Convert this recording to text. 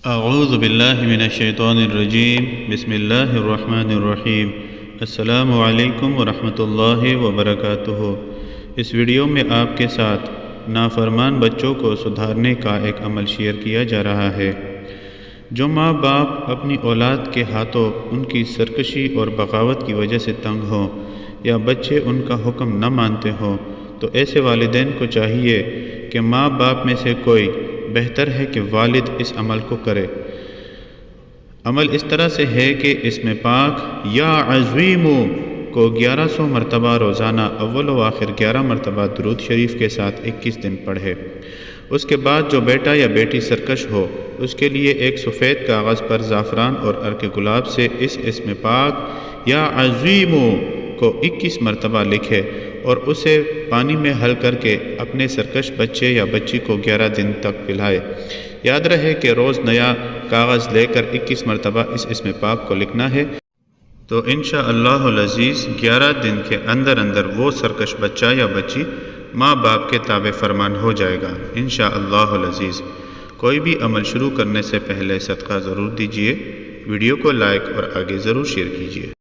اعوذ باللہ من الشیطان الرجیم بسم اللہ الرحمن الرحیم السلام علیکم ورحمۃ اللہ وبرکاتہ۔ اس ویڈیو میں آپ کے ساتھ نافرمان بچوں کو سدھارنے کا ایک عمل شیئر کیا جا رہا ہے۔ جو ماں باپ اپنی اولاد کے ہاتھوں ان کی سرکشی اور بغاوت کی وجہ سے تنگ ہوں یا بچے ان کا حکم نہ مانتے ہوں تو ایسے والدین کو چاہیے کہ ماں باپ میں سے کوئی بہتر ہے کہ والد اس عمل کو کرے۔ عمل اس طرح سے ہے کہ اس میں پاک یا عظیم کو 1100 مرتبہ روزانہ اول و آخر 11 مرتبہ درود شریف کے ساتھ 21 دن پڑھے۔ اس کے بعد جو بیٹا یا بیٹی سرکش ہو اس کے لیے ایک سفید کاغذ پر زعفران اور عرق گلاب سے اس اسم پاک یا عظیم کو 21 مرتبہ لکھے اور اسے پانی میں حل کر کے اپنے سرکش بچے یا بچی کو 11 دن تک پلائے۔ یاد رہے کہ روز نیا کاغذ لے کر 21 مرتبہ اس اسم پاک کو لکھنا ہے، تو انشاءاللہ العزیز 11 دن کے اندر وہ سرکش بچہ یا بچی ماں باپ کے تابع فرمان ہو جائے گا انشاءاللہ العزیز۔ کوئی بھی عمل شروع کرنے سے پہلے صدقہ ضرور دیجیے، ویڈیو کو لائک اور آگے ضرور شیئر کیجیے۔